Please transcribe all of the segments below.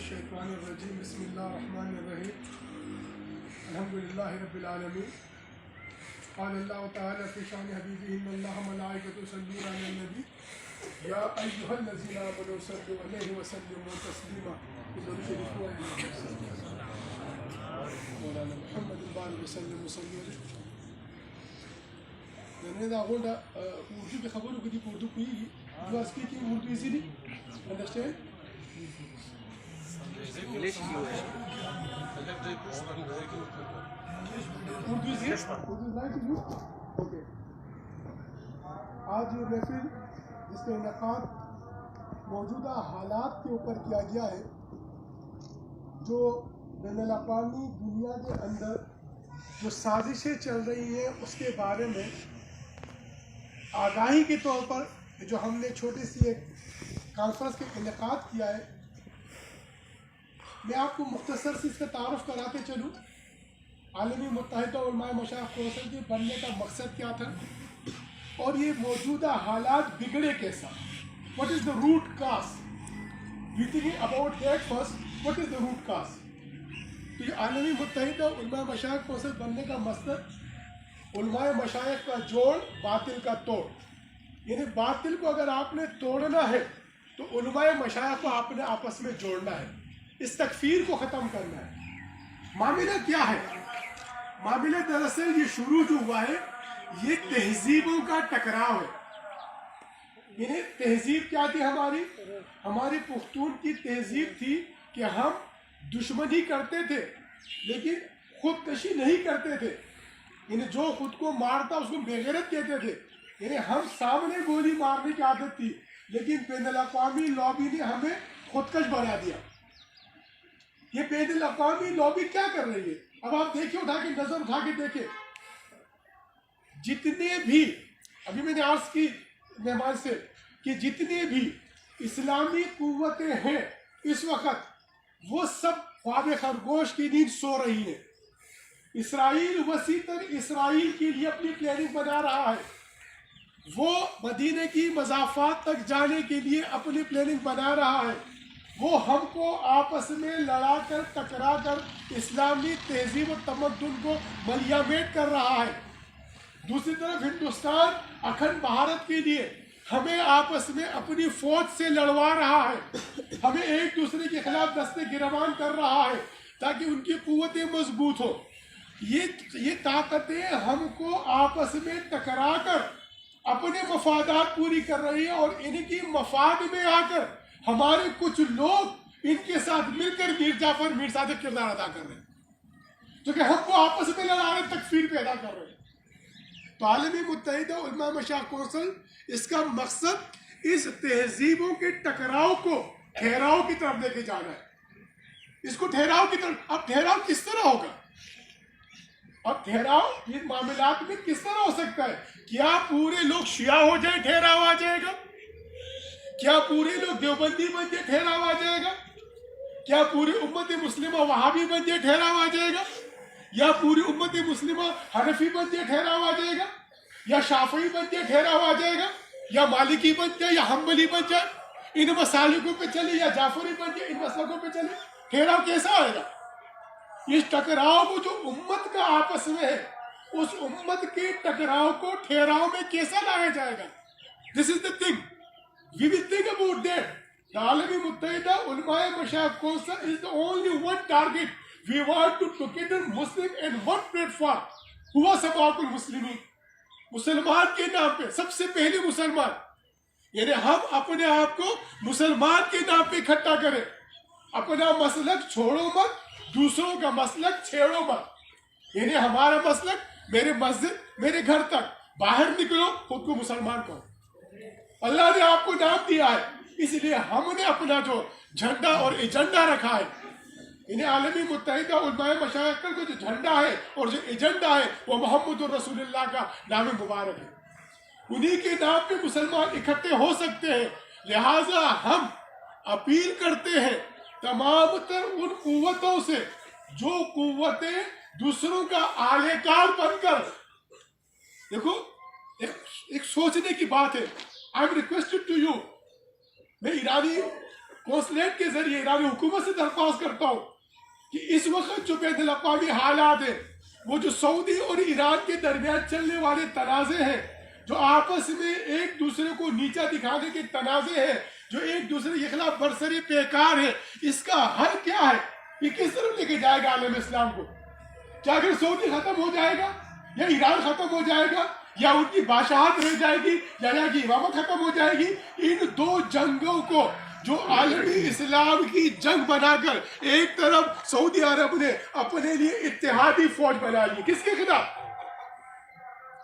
الشیطان الرجیم بسم اللہ الرحمن الرحیم الحمدللہ رب العالمین قال اللہ تعالی فی شان حبیبہ ان اللہ ملائکۃ یصلون علی النبی یا ایھا الذین آمنوا صلوا علیہ وسلموا تسلیما مولانا محمد البانی وسلم وسلم میں نے اردو کی خبروں کو دی اردو کی you are speaking Urdu easily understand English Urdu is right to you okay آج یہ محفل جس کا انعقاد موجودہ حالات کے اوپر کیا گیا ہے جو بین الاقوامی دنیا کے اندر جو سازشیں چل رہی ہیں اس کے بارے میں آگاہی کے طور پر جو ہم نے چھوٹی سی ایک کانفرنس کا انعقاد کیا ہے میں آپ کو مختصر سے اس کا تعارف کراتے چلوں عالمی متحدہ علماء مشائخ کونسل کے بننے کا مقصد کیا تھا اور یہ موجودہ حالات بگڑے کیسا what is the root cause we thinking about that first what is the root cause تو یہ عالمی متحدہ علماء مشائخ کونسل بننے کا مقصد علماء مشائخ کا جوڑ باطل کا توڑ یعنی باطل کو اگر آپ نے توڑنا ہے تو علماء مشائخ کو آپ نے آپس میں جوڑنا ہے اس تکفیر کو ختم کرنا ہے معاملہ کیا ہے معاملہ دراصل یہ شروع جو ہوا ہے یہ تہذیبوں کا ٹکراؤ ہے یعنی تہذیب کیا تھی ہماری پختون کی تہذیب تھی کہ ہم دشمنی کرتے تھے لیکن خودکشی نہیں کرتے تھے یعنی جو خود کو مارتا اس کو بے غیرت کہتے تھے یعنی ہم سامنے گولی مارنے کی عادت تھی لیکن بین الاقوامی لابی نے ہمیں خودکش بنا دیا یہ بین الاقوامی لابی کیا کر رہی ہے اب آپ دیکھیں اٹھا کے نظر اٹھا کے دیکھیں جتنے بھی ابھی میں نے عرض کی مہمان سے کہ جتنے بھی اسلامی قوتیں ہیں اس وقت وہ سب خواب خرگوش کی نیند سو رہی ہیں اسرائیل وسیع تر اسرائیل کے لیے اپنی پلاننگ بنا رہا ہے وہ مدینے کی مضافات تک جانے کے لیے اپنی پلاننگ بنا رہا ہے وہ ہم کو آپس میں لڑا کر ٹکرا کر اسلامی تہذیب و تمدن کو ملیامیٹ کر رہا ہے دوسری طرف ہندوستان اکھنڈ بھارت کے لیے ہمیں آپس میں اپنی فوج سے لڑوا رہا ہے ہمیں ایک دوسرے کے خلاف دستے گروان کر رہا ہے تاکہ ان کی قوتیں مضبوط ہو یہ طاقتیں ہم کو آپس میں ٹکرا کر اپنے مفادات پوری کر رہی ہیں اور ان کی مفاد میں آ کر ہمارے کچھ لوگ ان کے ساتھ مل کر میر جعفر میر صادق کردار ادا کر رہے ہیں جو کہ ہم کو آپس میں لڑانے تکفیر پیدا کر رہے ہیں تو عالمی متحدہ علماء مشائخ کونسل اس کا مقصد اس تہذیبوں کے ٹکراؤ کو ٹھہراؤ کی طرف لے کے جانا ہے اس کو ٹھہراؤ کی طرف اب ٹھہراؤ کس طرح ہوگا اب ٹھہراؤ ان معاملات میں کس طرح ہو سکتا ہے کیا پورے لوگ شیعہ ہو جائے ٹھہراؤ آ جائے گا کیا پورے لوگ دیوبندی بن جائے ٹھہراؤ آ جائے گا کیا پوری امت مسلمہ وہابی بن جائے ٹھہراؤ آ جائے گا یا پوری امت مسلمہ حنفی بن جائے ٹھہراؤ آ جائے گا یا شافعی بن جائے ٹھہراؤ آ جائے گا یا مالکی بن جائے یا حنبلی بن جائے ان مسالکوں پہ چلے یا جعفری بن جائے ان مسلکوں پہ چلے ٹھہراؤ کیسا آئے گا اس ٹکراؤ کو جو امت کا آپس میں ہے اس امت کے ٹکراؤ کو ٹھہراؤ میں کیسا لایا جائے گا this is the thing we will think about that عالمی متحدہ علماء مشائخ council is the only one target we want to together مسلم ان ون پلیٹ فارم ہوا سباق المسلمین مسلمان کے نام پہ سب سے پہلے مسلمان یعنی ہم اپنے آپ کو مسلمان کے نام پہ اکٹھا کریں اپنا مسلک چھوڑو مت دوسروں کا مسلک چھیڑو مت یعنی ہمارا مسلک میرے مسجد میرے گھر تک باہر نکلو خود کو مسلمان کہو اللہ نے آپ کو نام دیا ہے اس لیے ہم نے اپنا جو جھنڈا اور ایجنڈا رکھا ہے انہیں عالمی متحدہ علماء مشائخ کا جو جھنڈا ہے اور جو ایجنڈا ہے وہ محمد رسول اللہ کا نام مبارک ہے انہی کے نام پہ مسلمان اکٹھے ہو سکتے ہیں لہٰذا ہم اپیل کرتے ہیں تمام تر ان قوتوں سے جو قوتیں دوسروں کا آلے کار بن کر دیکھو ایک سوچنے کی بات ہے I am requested to you میں ایرانی ہوں کونسلیٹ کے ذریعے ایرانی حکومت سے درخواست کرتا ہوں کہ اس وقت جو بین الاقوامی حالات ہیں، وہ جو سعودی اور ایران کے درمیان چلنے والے تنازع ہیں، جو آپس میں ایک دوسرے کو نیچا دکھانے کے تنازع ہیں، جو ایک دوسرے کے خلاف برسری پیکار ہے، اس کا حل کیا ہے؟ یہ کس طرف لے کے جائے گا عالم اسلام کو؟ کیا اگر سعودی ختم ہو جائے گا، یا ایران ختم ہو جائے گا، یا ان کی بادشاہت رہ جائے گی، یا یہاں کی امامت ختم ہو جائے گی؟ ان دو جنگوں کو جو عالمی اسلام کی جنگ بنا کر ایک طرف سعودی عرب نے اپنے لیے اتحادی فوج بنائی ہے، کس کے خلاف؟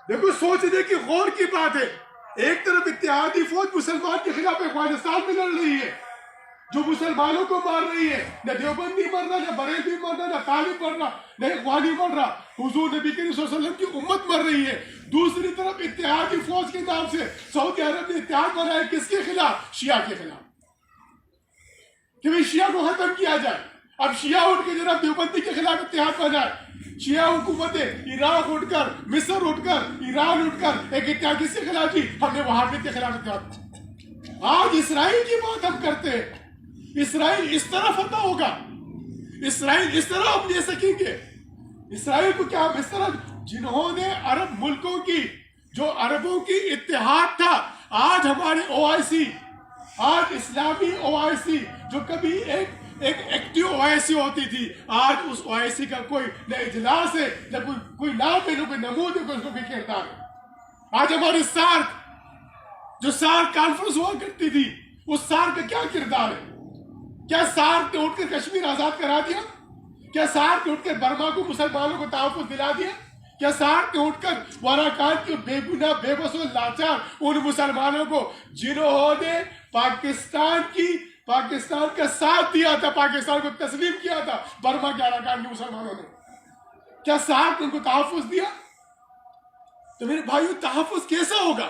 دیکھو سوچنے کی غور کی بات ہے. ایک طرف اتحادی فوج مسلمان کے خلاف افغانستان میں لڑ رہی ہے، جو مسلمانوں کو مار رہی ہے. نہ دیوبندی مر رہا، نہ بریلوی مر رہا، نہ طالب مر رہا، نہ اخوانی مر رہا، حضور نبی کریم صلی اللہ علیہ وسلم کی امت مر رہی ہے. دوسری طرف اتحادی فوج کے نام سے سعودی عرب نے اتحاد بنایا، کس کے خلاف؟ شیعہ کے خلاف، کہ بھئی شیعہ کو ختم کیا جائے. اب شیعہ اٹھ کے جناب دیوبندی کے خلاف اتحاد بنائے. شیعہ حکومتیں عراق اٹھ کر، مصر اٹھ کر، ایران اٹھ کر ایک اتحاد کس کے خلاف کی؟ ہم نے وہابیت کے خلاف اتحاد. آج اسرائیل کی بات ہم کرتے ہیں. اسرائیل اس طرح فتح ہوگا، اسرائیل اس طرح ہم لے سکیں گے. اسرائیل کو کیا ہم اس طرح، جنہوں نے عرب ملکوں کی، جو عربوں کی اتحاد تھا، آج ہمارے OIC، آج اسلامی OIC جو کبھی ایک ایکٹیو OIC ہوتی تھی، آج اس OIC کا کوئی نہ اجلاس ہے، نہ کوئی نام ہے، نہ کوئی نمود ہے، کوئی کردار ہے. آج ہماری سارک، جو سارک کانفرنس ہوا کرتی تھی، اس سارک کا کیا کردار ہے؟ کیا سارک نے اٹھ کر کشمیر آزاد کرا دیا؟ کیا سارک نے اٹھ کر برما کو مسلمانوں کو تحفظ دلا دیا؟ کیا سارک نے اٹھ کر واراکان کے بے گناہ، بے بس و لاچار ان مسلمانوں کو، جنہوں نے پاکستان کا ساتھ دیا تھا، پاکستان کو تسلیم کیا تھا، برما کے اراکان کے مسلمانوں نے، کیا سارک نے ان کو تحفظ دیا؟ تو میرے بھائیو، تحفظ کیسا ہوگا؟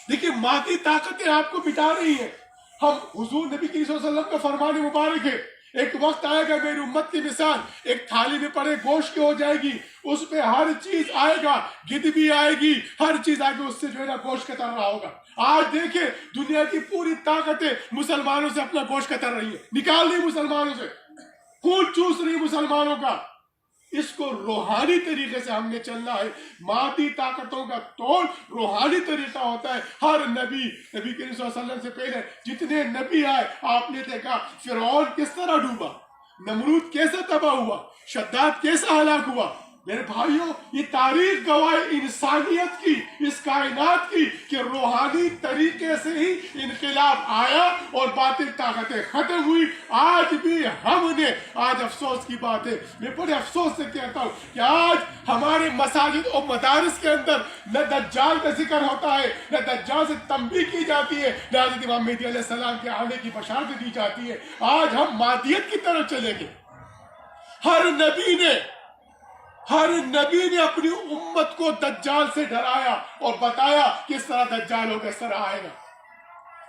دیکھیں مادی طاقتیں آپ کو بٹا رہی ہیں. ہم حضور نبی کریم صلی اللہ علیہ وسلم کا فرمان مبارک ہے، ایک وقت آئے گا میری امت کی مثال ایک تھالی میں پڑے گوشت کی ہو جائے گی، اس پہ ہر چیز آئے گا، گدھ بھی آئے گی، ہر چیز آئے گی، اس سے جو ہے نا گوشت کتر رہا ہوگا. آج دیکھیں دنیا کی پوری طاقتیں مسلمانوں سے اپنا گوشت کتر رہی ہیں، نکال رہی مسلمانوں سے، خون چوس رہی مسلمانوں کا. اس کو روحانی طریقے سے ہم نے چلنا ہے. مادی طاقتوں کا توڑ روحانی طریقہ ہوتا ہے. ہر نبی کریم صلی اللہ علیہ وسلم سے پہلے جتنے نبی آئے، آپ نے دیکھا فرعون کس طرح ڈوبا، نمرود کیسا تباہ ہوا، شداد کیسا ہلاک ہوا. میرے بھائیوں، یہ تاریخ گواہ انسانیت کی، اس کائنات کی، کہ روحانی طریقے سے ہی انقلاب آیا اور باطل طاقتیں ختم ہوئی. آج بھی ہم نے، آج افسوس کی بات ہے، میں بڑے افسوس سے کہتا ہوں کہ آج ہمارے مساجد اور مدارس کے اندر نہ دجال کا ذکر ہوتا ہے، نہ دجال سے تنبیہ کی جاتی ہے، نہ حضرت امام مہدی علیہ السلام کے آنے کی بشارت دی جاتی ہے. آج ہم مادیت کی طرف چلے گئے. ہر نبی نے اپنی امت کو دجال سے ڈرایا اور بتایا کس طرح دجال ہوگا، اس طرح آئے گا.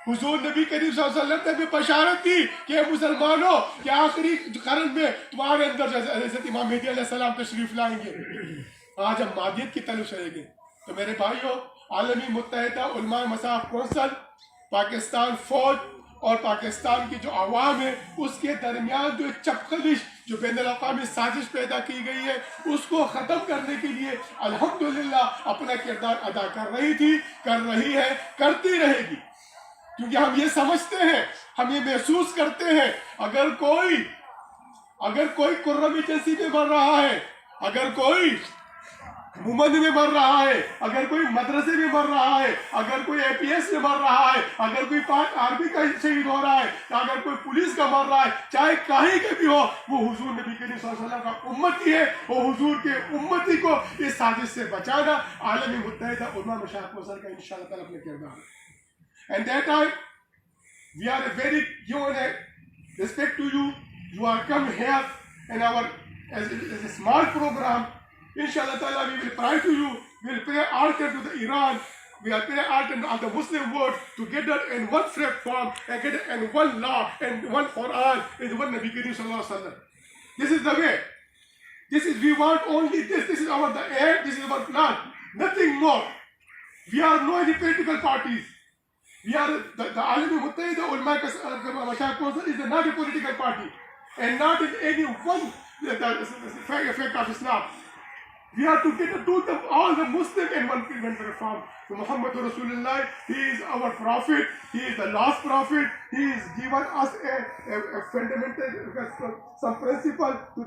حضور نبی کریم صلی اللہ علیہ وسلم نے بھی بشارت دی کہ مسلمانوں کہ آخری قرن میں تمہارے اندر حضرت امام مہدی علیہ السلام تشریف لائیں گے. آج ہم مادیت کی طرف چلیں گے. تو میرے بھائیوں، عالمی متحدہ علماء مصاف کونسل، پاکستان فوج اور پاکستان کی جو عوام ہے، اس کے درمیان جو چپقلش، جو بین الاقوامی سازش پیدا کی گئی ہے، اس کو ختم کرنے کے لیے الحمدللہ اپنا کردار ادا کر رہی تھی، کر رہی ہے، کرتی رہے گی. کیونکہ ہم یہ سمجھتے ہیں، ہم یہ محسوس کرتے ہیں، اگر کوئی قرم ایجنسی میں مر رہا ہے، اگر کوئی مومن میں مر رہا ہے، اگر کوئی مدرسے میں مر رہا ہے، اگر کوئی APS میں مر رہا ہے، اگر کوئی پاک آرمی کا شہید ہو رہا ہے، اگر کوئی پولیس کا مر رہا ہے، چاہے کہیں کے بھی ہو، وہ حضور نبی کریم صلی اللہ علیہ وسلم کا امتی ہے. وہ حضور کے امتی کو اس سازش سے بچانا عالمی متحدہ علماء مشاہد کونسل کا انشاءاللہ تعالیٰ اپنے کردار ہے. And that time, we are given a respect to you. You are come here in our as a small program. Inshallah ta'ala, we will pray to you. We will pray altar to the Iran. We will pray altar on the Muslim world together in one platform, together in one law, and one Quran, and one Nabi Kareem sallallahu alaihi wasallam. This is the way. We want only this. This is our the aim. This is our plan. Nothing more. We are no any political parties. We are the Alami Muttahida Ulama Mashayikh Council is not a political party and not in any one effect of Islam. We are together to all the Muslim and one reform. So Muhammad Rasulullah, he is our prophet, he is the last prophet, he has given us a fundamental, some principle to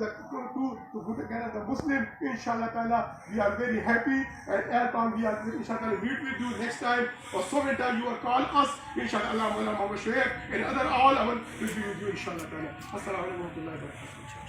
put together the Muslim. Inshallah ta'ala, we are very happy, and Aircon, we are inshallah meet with you next time, or so many times you will call us, inshallah, and other all, I will be with you, inshallah ta'ala. Assalamu alaikum wa rahmatullahi wa barakatuh.